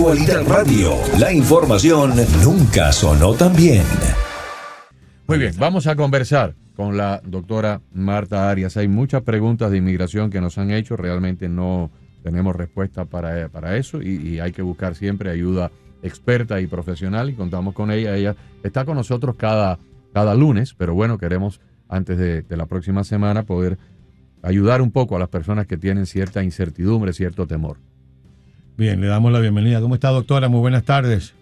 Actualidad Radio. La información nunca sonó tan bien. Muy bien, vamos a conversar con la doctora Marta Arias. Hay muchas preguntas de inmigración que nos han hecho. Realmente no tenemos respuesta para eso y hay que buscar siempre ayuda experta y profesional y contamos con ella. Ella está con nosotros cada lunes, pero bueno, queremos antes de la próxima semana poder ayudar un poco a las personas que tienen cierta incertidumbre, cierto temor. Bien, le damos la bienvenida. ¿Cómo está, doctora? Muy buenas tardes.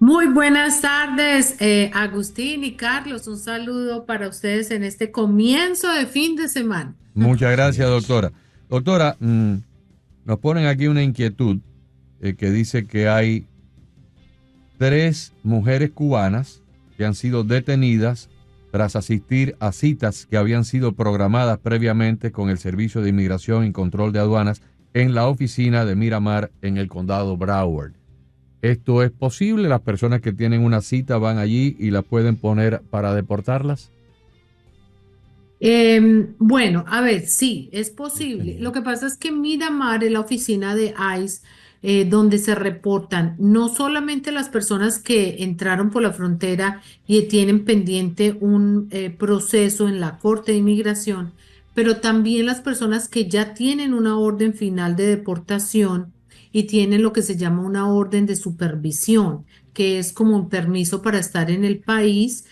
Muy buenas tardes, Agustín y Carlos. Un saludo para ustedes en este comienzo de fin de semana. Muchas gracias, doctora. Doctora, nos ponen aquí una inquietud que dice que hay 3 mujeres cubanas que han sido detenidas tras asistir a citas que habían sido programadas previamente con el Servicio de Inmigración y Control de Aduanas en la oficina de Miramar en el condado Broward. ¿Esto es posible? ¿Las personas que tienen una cita van allí y la pueden poner para deportarlas? Bueno, a ver, sí, es posible. Lo que pasa es que Miramar es la oficina de ICE donde se reportan no solamente las personas que entraron por la frontera y tienen pendiente un proceso en la Corte de Inmigración, pero también las personas que ya tienen una orden final de deportación y tienen lo que se llama una orden de supervisión, que es como un permiso para estar en el país,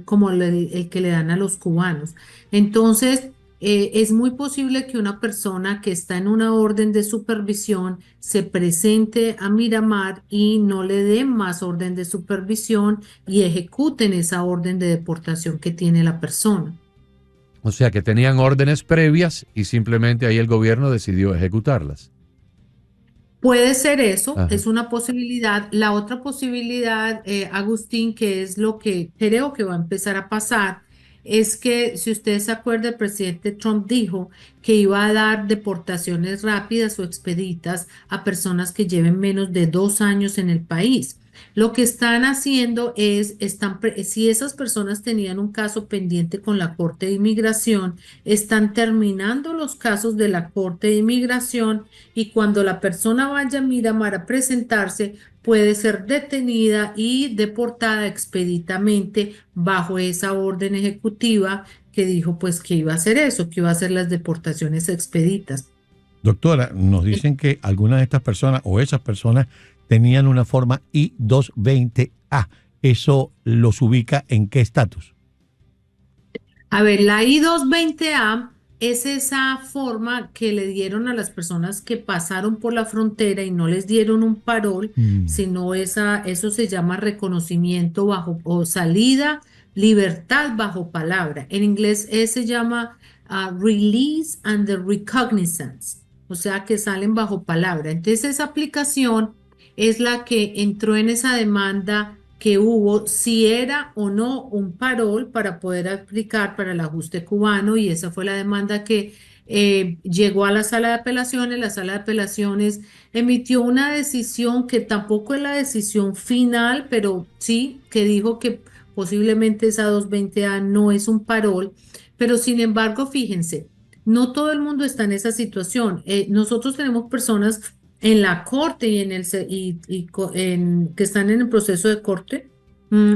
como el que le dan a los cubanos. Entonces, es muy posible que una persona que está en una orden de supervisión se presente a Miramar y no le den más orden de supervisión y ejecuten esa orden de deportación que tiene la persona. O sea, que tenían órdenes previas y simplemente ahí el gobierno decidió ejecutarlas. Puede ser eso, Ajá. es una posibilidad. La otra posibilidad, Agustín, que es lo que creo que va a empezar a pasar, es que, si usted se acuerda, el presidente Trump dijo que iba a dar deportaciones rápidas o expeditas a personas que lleven menos de 2 años en el país. Lo que están haciendo es, si esas personas tenían un caso pendiente con la Corte de Inmigración, están terminando los casos de la Corte de Inmigración y cuando la persona vaya a Miramar a presentarse, puede ser detenida y deportada expeditamente bajo esa orden ejecutiva que dijo pues que iba a hacer eso, que iba a hacer las deportaciones expeditas. Doctora, nos dicen que algunas de estas personas o esas personas tenían una forma I-220A. ¿Eso los ubica en qué estatus? A ver, la I-220A es esa forma que le dieron a las personas que pasaron por la frontera y no les dieron un parol, sino eso se llama reconocimiento bajo o salida, libertad bajo palabra. En inglés se llama Release and the Recognizance, o sea que salen bajo palabra. Entonces esa aplicación es la que entró en esa demanda que hubo, si era o no un parol para poder aplicar para el ajuste cubano, y esa fue la demanda que llegó a la sala de apelaciones. La sala de apelaciones emitió una decisión que tampoco es la decisión final, pero sí que dijo que posiblemente esa 220A no es un parol, pero sin embargo, fíjense, no todo el mundo está en esa situación. Nosotros tenemos personas en la corte y que están en el proceso de corte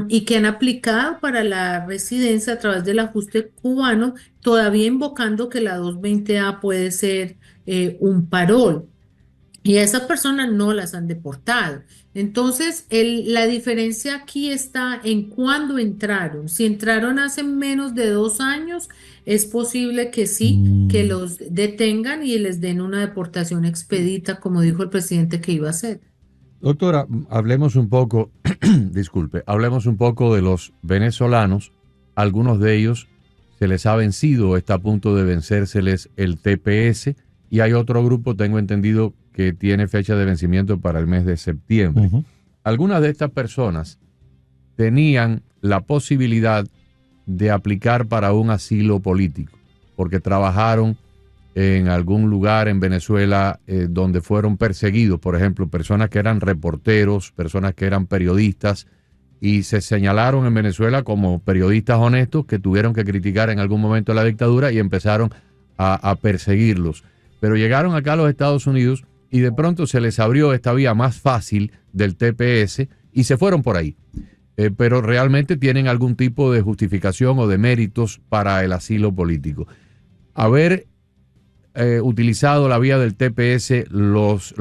y que han aplicado para la residencia a través del ajuste cubano, todavía invocando que la 220A puede ser un parol. Y a esas personas no las han deportado. Entonces, la diferencia aquí está en cuándo entraron. Si entraron hace menos de 2 años, es posible que sí, que los detengan y les den una deportación expedita, como dijo el presidente que iba a hacer. Doctora, hablemos un poco, hablemos un poco de los venezolanos. Algunos de ellos se les ha vencido, está a punto de vencérseles el TPS, y hay otro grupo, tengo entendido, que tiene fecha de vencimiento para el mes de septiembre. Algunas de estas personas tenían la posibilidad de aplicar para un asilo político, porque trabajaron en algún lugar en Venezuela donde fueron perseguidos, por ejemplo, personas que eran reporteros, personas que eran periodistas, y se señalaron en Venezuela como periodistas honestos que tuvieron que criticar en algún momento la dictadura y empezaron a perseguirlos. Pero llegaron acá a los Estados Unidos y de pronto se les abrió esta vía más fácil del TPS y se fueron por ahí. Pero realmente tienen algún tipo de justificación o de méritos para el asilo político. Haber utilizado la vía del TPS los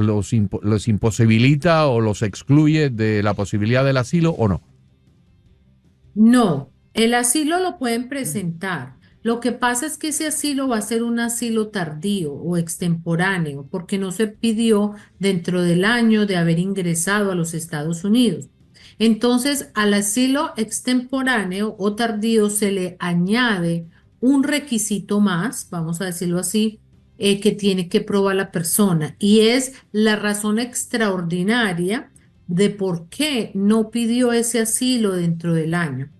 imposibilita o los excluye de la posibilidad del asilo o no. No, el asilo lo pueden presentar. Lo que pasa es que ese asilo va a ser un asilo tardío o extemporáneo porque no se pidió dentro del año de haber ingresado a los Estados Unidos. Entonces, al asilo extemporáneo o tardío se le añade un requisito más, vamos a decirlo así, que tiene que probar la persona y es la razón extraordinaria de por qué no pidió ese asilo dentro del año.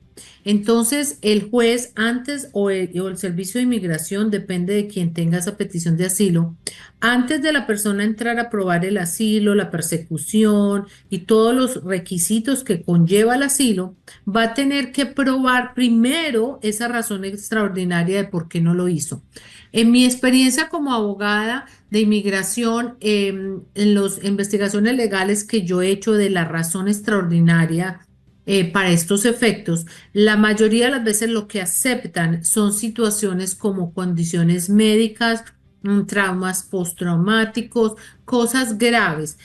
Entonces, el juez antes o el servicio de inmigración, depende de quien tenga esa petición de asilo, antes de la persona entrar a probar el asilo, la persecución y todos los requisitos que conlleva el asilo, va a tener que probar primero esa razón extraordinaria de por qué no lo hizo. En mi experiencia como abogada de inmigración, en las investigaciones legales que yo he hecho de la razón extraordinaria, para estos efectos, la mayoría de las veces lo que aceptan son situaciones como condiciones médicas, traumas postraumáticos, cosas graves.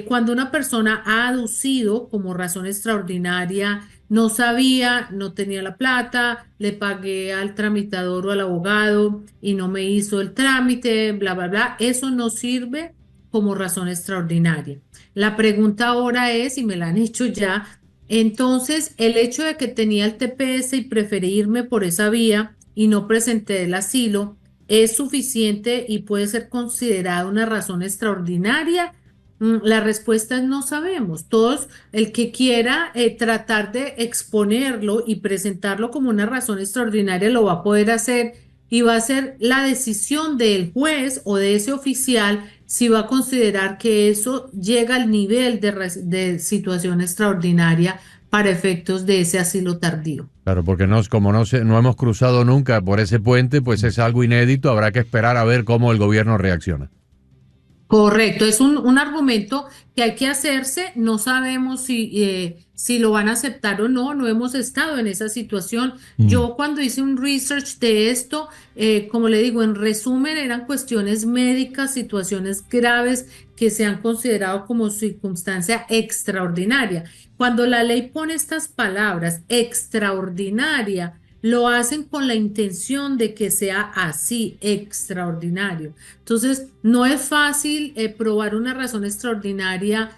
Cuando una persona ha aducido como razón extraordinaria, no sabía, no tenía la plata, le pagué al tramitador o al abogado y no me hizo el trámite, bla, bla, bla, eso no sirve como razón extraordinaria. La pregunta ahora es, y me la han hecho ya, entonces, el hecho de que tenía el TPS y preferí irme por esa vía y no presenté el asilo, ¿es suficiente y puede ser considerada una razón extraordinaria? La respuesta es no sabemos. Todos, el que quiera tratar de exponerlo y presentarlo como una razón extraordinaria lo va a poder hacer y va a ser la decisión del juez o de ese oficial si va a considerar que eso llega al nivel de situación extraordinaria para efectos de ese asilo tardío. Claro, porque como no hemos cruzado nunca por ese puente, pues es algo inédito, habrá que esperar a ver cómo el gobierno reacciona. Correcto, es un argumento que hay que hacerse, no sabemos si lo van a aceptar o no, no hemos estado en esa situación. Yo cuando hice un research de esto, como le digo, en resumen eran cuestiones médicas, situaciones graves que se han considerado como circunstancia extraordinaria. Cuando la ley pone estas palabras, extraordinaria, lo hacen con la intención de que sea así, extraordinario. Entonces, no es fácil probar una razón extraordinaria.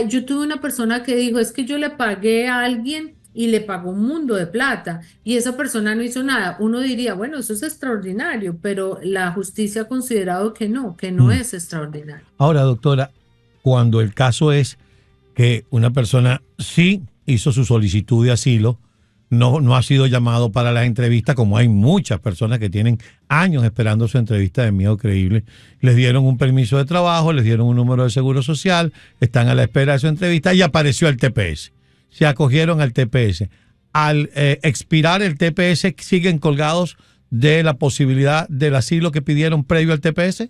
Yo tuve una persona que dijo, es que yo le pagué a alguien y le pagó un mundo de plata y esa persona no hizo nada. Uno diría, bueno, eso es extraordinario, pero la justicia ha considerado que no es extraordinario. Ahora, doctora, cuando el caso es que una persona sí hizo su solicitud de asilo, no ha sido llamado para la entrevista, como hay muchas personas que tienen años esperando su entrevista de miedo creíble. Les dieron un permiso de trabajo, les dieron un número de seguro social, están a la espera de su entrevista y apareció el TPS. Se acogieron al TPS. Al expirar el TPS, ¿siguen colgados de la posibilidad del asilo que pidieron previo al TPS?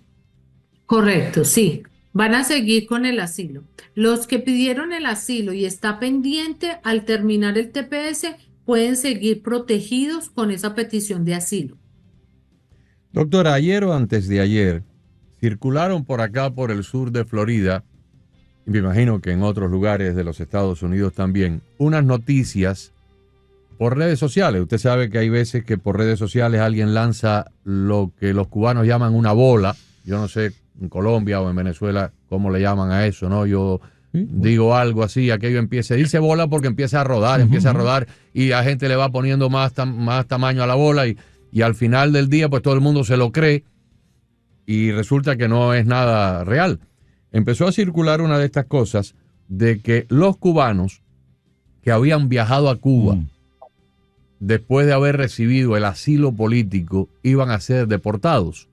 Correcto, sí. Van a seguir con el asilo. Los que pidieron el asilo y está pendiente al terminar el TPS pueden seguir protegidos con esa petición de asilo. Doctora, ayer o antes de ayer circularon por acá, por el sur de Florida, y me imagino que en otros lugares de los Estados Unidos también, unas noticias por redes sociales. Usted sabe que hay veces que por redes sociales alguien lanza lo que los cubanos llaman una bola. Yo no sé en Colombia o en Venezuela cómo le llaman a eso, ¿no? Yo digo algo así, aquello empieza, dice bola porque empieza a rodar y la gente le va poniendo más tamaño a la bola y al final del día pues todo el mundo se lo cree y resulta que no es nada real. Empezó a circular una de estas cosas de que los cubanos que habían viajado a Cuba después de haber recibido el asilo político iban a ser deportados.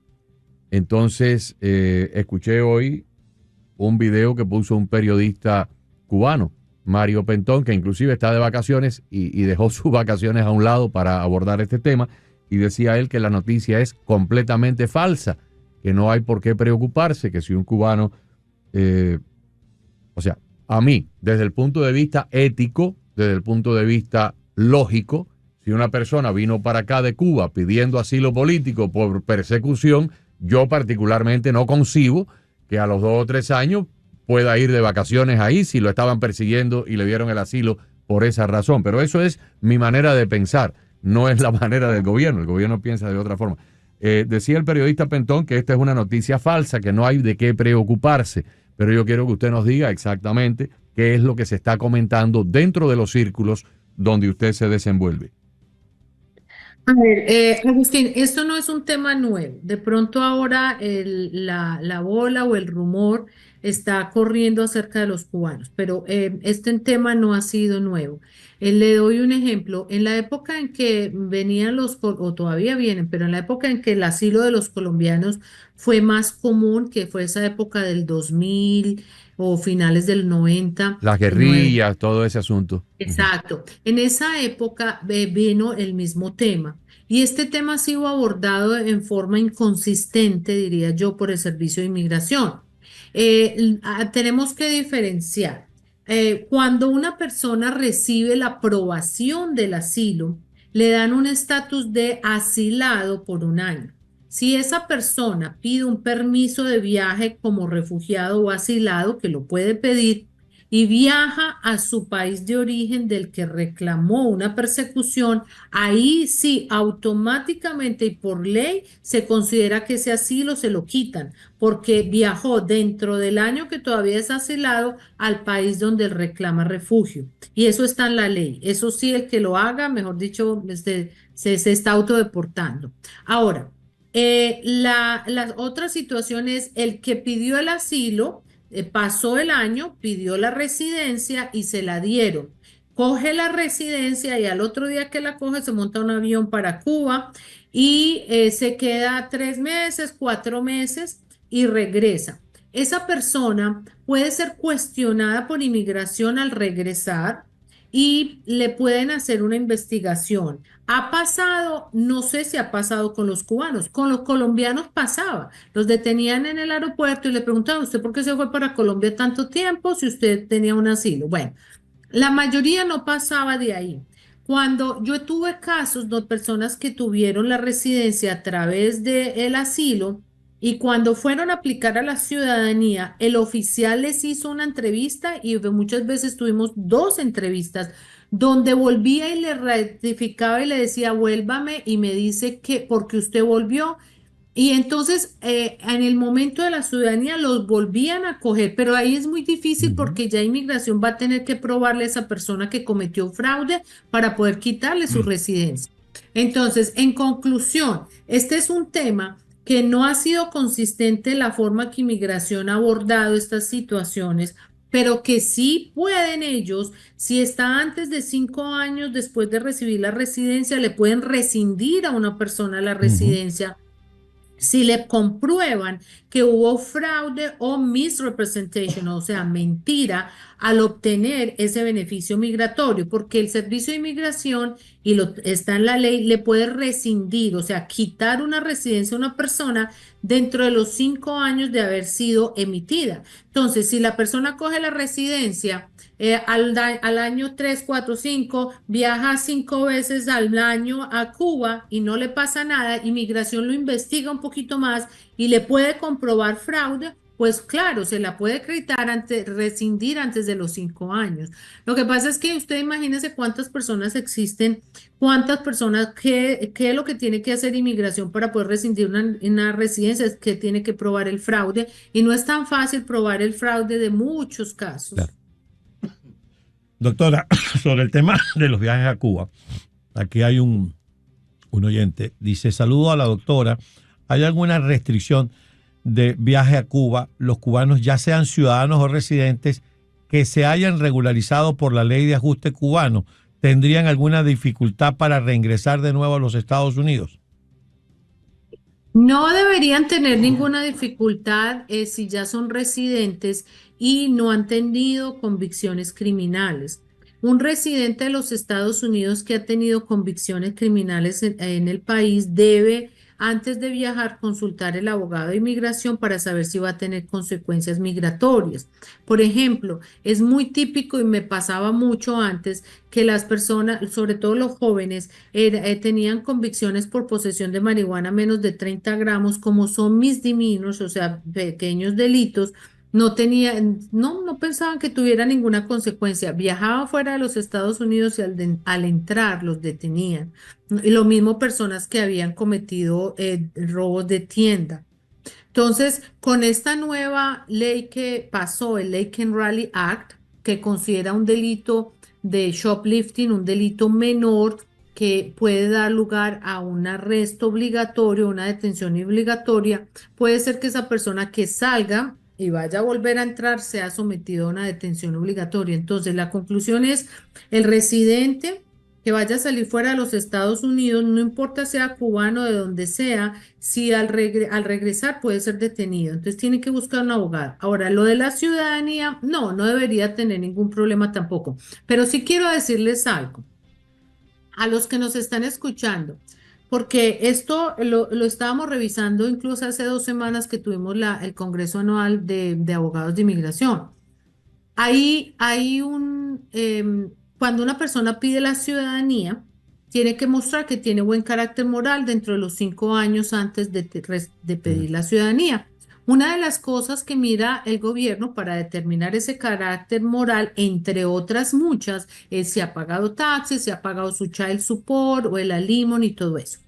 Entonces escuché hoy un video que puso un periodista cubano, Mario Pentón, que inclusive está de vacaciones y dejó sus vacaciones a un lado para abordar este tema, y decía él que la noticia es completamente falsa, que no hay por qué preocuparse, que si un cubano o sea, a mí, desde el punto de vista ético, desde el punto de vista lógico, si una persona vino para acá de Cuba pidiendo asilo político por persecución, yo particularmente no concibo que a los 2 o 3 años pueda ir de vacaciones ahí si lo estaban persiguiendo y le dieron el asilo por esa razón. Pero eso es mi manera de pensar, no es la manera del gobierno. El gobierno piensa de otra forma. Decía el periodista Pentón que esta es una noticia falsa, que no hay de qué preocuparse, pero yo quiero que usted nos diga exactamente qué es lo que se está comentando dentro de los círculos donde usted se desenvuelve. A ver, Agustín, esto no es un tema nuevo. De pronto ahora la bola o el rumor está corriendo acerca de los cubanos, pero este tema no ha sido nuevo. Le doy un ejemplo. En la época en que venían o todavía vienen, pero en la época en que el asilo de los colombianos fue más común, que fue esa época del 2000 o finales del 90. Las guerrillas, todo ese asunto. Exacto. En esa época vino el mismo tema y este tema ha sido abordado en forma inconsistente, diría yo, por el Servicio de Inmigración. Tenemos que diferenciar. Cuando una persona recibe la aprobación del asilo, le dan un estatus de asilado por 1 año. Si esa persona pide un permiso de viaje como refugiado o asilado, que lo puede pedir, y viaja a su país de origen del que reclamó una persecución, ahí sí, automáticamente y por ley se considera que ese asilo se lo quitan, porque viajó dentro del año que todavía es asilado al país donde él reclama refugio. Y eso está en la ley. Eso sí, el que lo haga, mejor dicho, se está autodeportando. Ahora, la otra situación es el que pidió el asilo, pasó el año, pidió la residencia y se la dieron. Coge la residencia y al otro día que la coge se monta un avión para Cuba y se queda 3 meses, 4 meses y regresa. Esa persona puede ser cuestionada por inmigración al regresar y le pueden hacer una investigación. Ha pasado, no sé si ha pasado con los cubanos, con los colombianos pasaba. Los detenían en el aeropuerto y le preguntaban, ¿usted por qué se fue para Colombia tanto tiempo si usted tenía un asilo? Bueno, la mayoría no pasaba de ahí. Cuando yo tuve casos de personas que tuvieron la residencia a través del asilo y cuando fueron a aplicar a la ciudadanía, el oficial les hizo una entrevista y muchas veces tuvimos 2 entrevistas donde volvía y le ratificaba y le decía, vuélvame y me dice que porque usted volvió. Y entonces, en el momento de la ciudadanía los volvían a coger, pero ahí es muy difícil porque ya inmigración va a tener que probarle a esa persona que cometió fraude para poder quitarle su residencia. Entonces, en conclusión, este es un tema que no ha sido consistente la forma que inmigración ha abordado estas situaciones, pero que sí pueden ellos, si está antes de 5 años después de recibir la residencia, le pueden rescindir a una persona la residencia si le comprueban que hubo fraude o misrepresentation, o sea, mentira, al obtener ese beneficio migratorio, porque el Servicio de Inmigración, y está en la ley, le puede rescindir, o sea, quitar una residencia a una persona dentro de los 5 años de haber sido emitida. Entonces, si la persona coge la residencia, al año 3, 4, 5, viaja 5 veces al año a Cuba y no le pasa nada, inmigración lo investiga un poquito más y le puede comprobar fraude, pues claro, se la puede rescindir antes de los 5 años. Lo que pasa es que usted imagínese cuántas personas existen, cuántas personas, qué es lo que tiene que hacer inmigración para poder rescindir una residencia, es que tiene que probar el fraude y no es tan fácil probar el fraude de muchos casos. Claro. Doctora, sobre el tema de los viajes a Cuba, aquí hay un oyente, dice, saludo a la doctora, ¿hay alguna restricción de viaje a Cuba? Los cubanos, ya sean ciudadanos o residentes, que se hayan regularizado por la ley de ajuste cubano, ¿tendrían alguna dificultad para reingresar de nuevo a los Estados Unidos? No deberían tener ninguna dificultad si ya son residentes y no han tenido convicciones criminales. Un residente de los Estados Unidos que ha tenido convicciones criminales en el país debe antes de viajar, consultar el abogado de inmigración para saber si va a tener consecuencias migratorias. Por ejemplo, es muy típico y me pasaba mucho antes que las personas, sobre todo los jóvenes, tenían convicciones por posesión de marihuana menos de 30 gramos, como son misdemeanors, o sea, pequeños delitos. No pensaban que tuviera ninguna consecuencia. Viajaban fuera de los Estados Unidos y al entrar los detenían. Y lo mismo personas que habían cometido robos de tienda. Entonces, con esta nueva ley que pasó, el Lake and Raleigh Act, que considera un delito de shoplifting, un delito menor que puede dar lugar a un arresto obligatorio, una detención obligatoria, puede ser que esa persona que salga y vaya a volver a entrar sea sometido a una detención obligatoria. Entonces, la conclusión es, el residente que vaya a salir fuera de los Estados Unidos, no importa sea cubano, de donde sea, si al regresar puede ser detenido. Entonces tiene que buscar un abogado. Ahora, lo de la ciudadanía, no debería tener ningún problema tampoco. Pero sí quiero decirles algo a los que nos están escuchando, porque esto lo estábamos revisando incluso hace 2 semanas que tuvimos el Congreso Anual de Abogados de Inmigración. Hay cuando una persona pide la ciudadanía, tiene que mostrar que tiene buen carácter moral dentro de los 5 años antes de pedir la ciudadanía. Una de las cosas que mira el gobierno para determinar ese carácter moral, entre otras muchas, es si ha pagado taxes, si ha pagado su child support o el alimony y todo eso.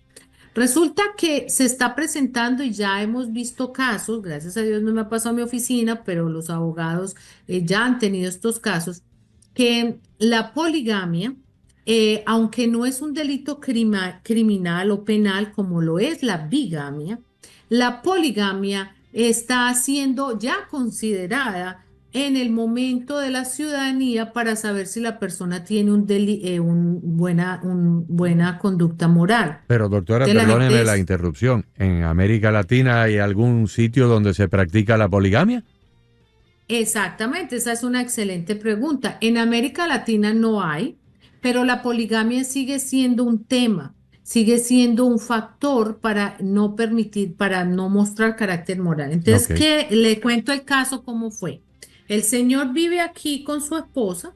Resulta que se está presentando y ya hemos visto casos, gracias a Dios no me ha pasado a mi oficina, pero los abogados ya han tenido estos casos, que la poligamia, aunque no es un delito criminal o penal como lo es la bigamia, la poligamia está siendo ya considerada en el momento de la ciudadanía para saber si la persona tiene buena conducta moral. Pero doctora, perdóneme la interrupción. ¿En América Latina hay algún sitio donde se practica la poligamia? Exactamente, esa es una excelente pregunta. En América Latina no hay, pero la poligamia sigue siendo un tema, sigue siendo un factor para no permitir, para no mostrar carácter moral. Entonces, ¿qué? Le cuento el caso cómo fue. El señor vive aquí con su esposa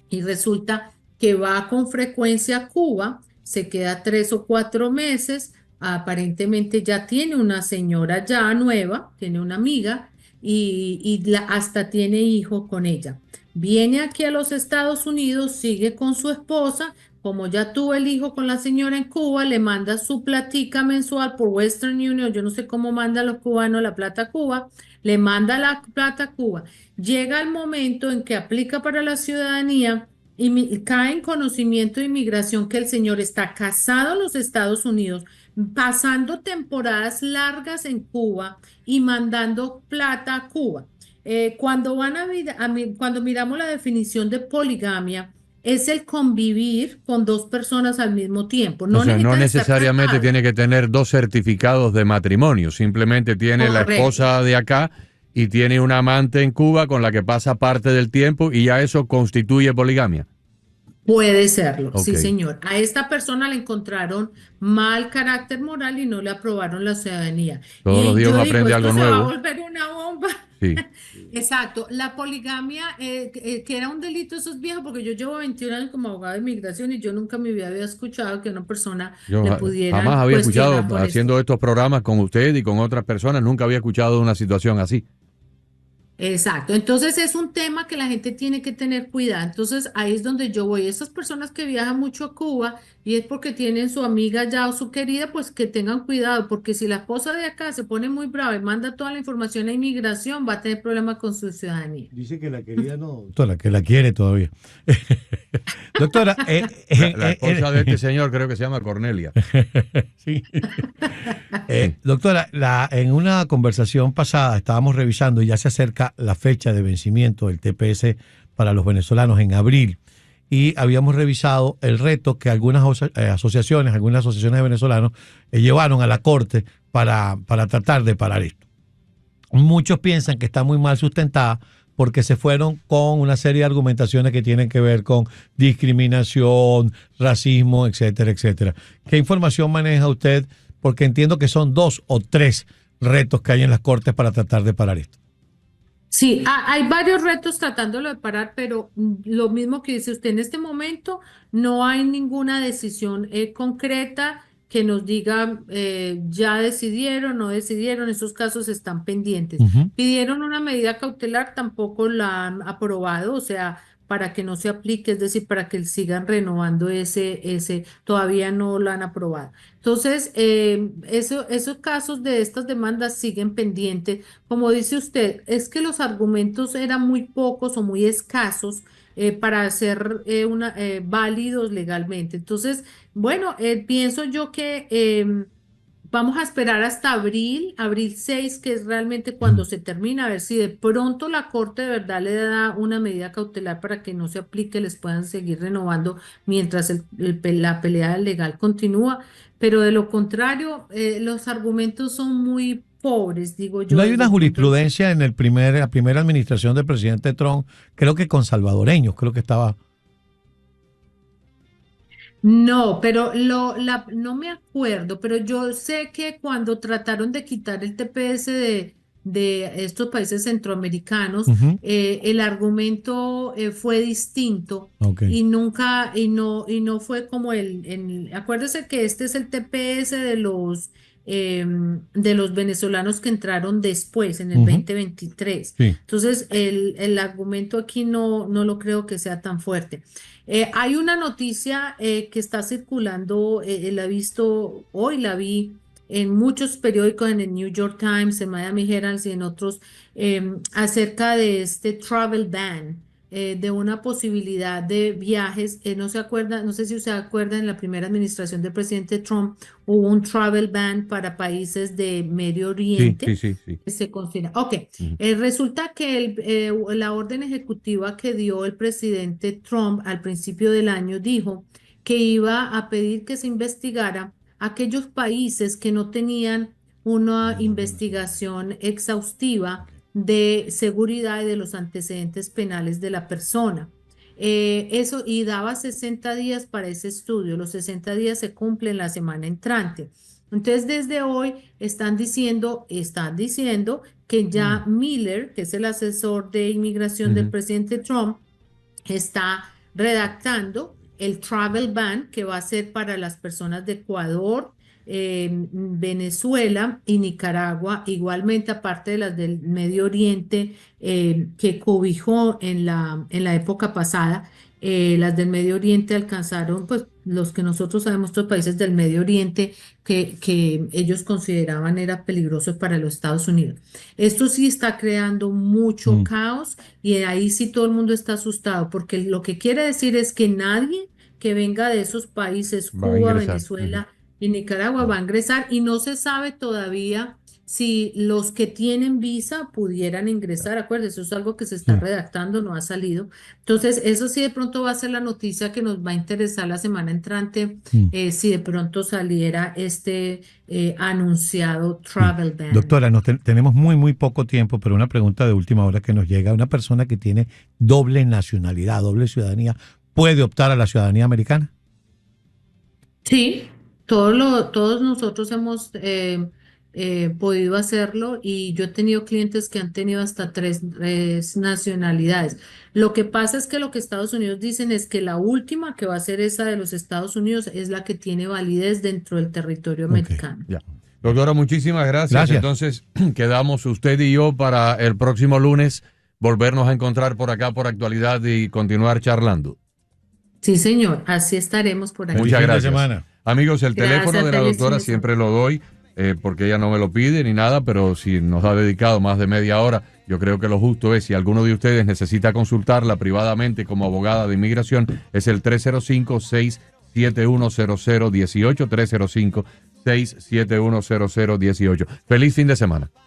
y resulta que va con frecuencia a Cuba, se queda 3 o 4 meses, aparentemente ya tiene una señora ya nueva, tiene una amiga y hasta tiene hijo con ella. Viene aquí a los Estados Unidos, sigue con su esposa, como ya tuvo el hijo con la señora en Cuba, le manda su platica mensual por Western Union, yo no sé cómo mandan los cubanos la plata a Cuba, le manda la plata a Cuba. Llega el momento en que aplica para la ciudadanía y cae en conocimiento de inmigración que el señor está casado en los Estados Unidos, pasando temporadas largas en Cuba y mandando plata a Cuba. Cuando miramos la definición de poligamia, es el convivir con 2 personas al mismo tiempo. O sea, no necesariamente tiene que tener 2 certificados de matrimonio, simplemente tiene la esposa de acá y tiene una amante en Cuba con la que pasa parte del tiempo y ya eso constituye poligamia. Puede serlo, sí señor. A esta persona le encontraron mal carácter moral y no le aprobaron la ciudadanía. Todos los días uno aprende algo nuevo. Se va a volver una bomba. Sí. Exacto. La poligamia, que era un delito, eso es viejo, porque yo llevo 21 años como abogado de inmigración y yo nunca en mi vida había escuchado que una persona le pudiera jamás había escuchado, haciendo estos programas con usted y con otras personas, nunca había escuchado de una situación así. Exacto, entonces es un tema que la gente tiene que tener cuidado, entonces ahí es donde yo voy, esas personas que viajan mucho a Cuba y es porque tienen su amiga ya o su querida, pues que tengan cuidado, porque si la esposa de acá se pone muy brava y manda toda la información a inmigración, va a tener problemas con su ciudadanía. Dice que la querida no, doctora, que la quiere todavía. Doctora, la esposa de este señor creo que se llama Cornelia. Sí. Doctora, en una conversación pasada estábamos revisando y ya se acerca la fecha de vencimiento del TPS para los venezolanos en abril y habíamos revisado el reto que algunas asociaciones de venezolanos llevaron a la Corte para tratar de parar esto. Muchos piensan que está muy mal sustentada porque se fueron con una serie de argumentaciones que tienen que ver con discriminación, racismo, etcétera, etcétera. ¿Qué información maneja usted? Porque entiendo que son 2 o 3 retos que hay en las cortes para tratar de parar esto. Sí, hay varios retos tratándolo de parar, pero lo mismo que dice usted, en este momento no hay ninguna decisión concreta que nos diga ya decidieron, no decidieron, esos casos están pendientes. Ujú. Pidieron una medida cautelar, tampoco la han aprobado, o sea, para que no se aplique, es decir, para que sigan renovando todavía no lo han aprobado. Entonces, esos casos de estas demandas siguen pendientes. Como dice usted, es que los argumentos eran muy pocos o muy escasos para ser válidos legalmente. Entonces, bueno, pienso yo que vamos a esperar hasta abril 6, que es realmente cuando se termina, a ver si de pronto la Corte de verdad le da una medida cautelar para que no se aplique, les puedan seguir renovando mientras la pelea legal continúa. Pero de lo contrario, los argumentos son muy pobres, digo yo. No hay desde una el punto de vista. jurisprudencia en la primera administración del presidente Trump, creo que con salvadoreños, creo que estaba. No, pero no me acuerdo, pero yo sé que cuando trataron de quitar el TPS de estos países centroamericanos, Ujú. el argumento fue distinto Ok. y no fue como acuérdese que este es el TPS de los venezolanos que entraron después, en el Ujú. 2023. Sí. Entonces, el argumento aquí no lo creo que sea tan fuerte. Hay una noticia que está circulando, la he visto hoy, la vi en muchos periódicos, en el New York Times, en Miami Herald y en otros, acerca de este travel ban, de una posibilidad de viajes. No se acuerda, no sé si usted acuerda, en la primera administración del presidente Trump hubo un travel ban para países de Medio Sí, Oriente. sí, sí, sí. Se considera. Ok, Ujú. resulta que la orden ejecutiva que dio el presidente Trump al principio del año dijo que iba a pedir que se investigara aquellos países que no tenían una investigación exhaustiva de seguridad y de los antecedentes penales de la persona. Eso, y daba 60 días para ese estudio. Los 60 días se cumplen la semana entrante. Entonces, desde hoy están diciendo que ya Miller, que es el asesor de inmigración del Ujú. presidente Trump, está redactando el travel ban que va a ser para las personas de Ecuador, Venezuela y Nicaragua, igualmente aparte de las del Medio Oriente, que cobijó en la época pasada. Las del Medio Oriente alcanzaron, pues los que nosotros sabemos, estos países del Medio Oriente que ellos consideraban era peligroso para los Estados Unidos. Esto sí está creando mucho Mm. caos y ahí sí todo el mundo está asustado, porque lo que quiere decir es que nadie que venga de esos países, Va a Cuba, ingresar. Venezuela y Nicaragua, va a ingresar, y no se sabe todavía si los que tienen visa pudieran ingresar. Acuérdense, eso es algo que se está Sí. redactando, no ha salido. Entonces, eso sí de pronto va a ser la noticia que nos va a interesar la semana entrante, Mm. si de pronto saliera este anunciado Sí. travel ban. Doctora, tenemos muy, muy poco tiempo, pero una pregunta de última hora que nos llega. Una persona que tiene doble nacionalidad, doble ciudadanía, ¿puede optar a la ciudadanía americana? Sí, todos nosotros hemos podido hacerlo, y yo he tenido clientes que han tenido hasta tres nacionalidades. Lo que pasa es que lo que Estados Unidos dicen es que la última, que va a ser esa de los Estados Unidos, es la que tiene validez dentro del territorio Ok. americano. Ya. Doctora, muchísimas gracias. Gracias. Entonces, quedamos usted y yo para el próximo lunes volvernos a encontrar por acá por Actualidad y continuar charlando. Sí, señor, así estaremos por aquí. Feliz Muchas fin de gracias. semana. Amigos, el Gracias, teléfono de la feliz doctora fin de siempre lo doy porque ella no me lo pide ni nada, pero si nos ha dedicado más de media hora, yo creo que lo justo es, si alguno de ustedes necesita consultarla privadamente como abogada de inmigración, es el 305-671-0018, 305-671-0018. Feliz fin de semana.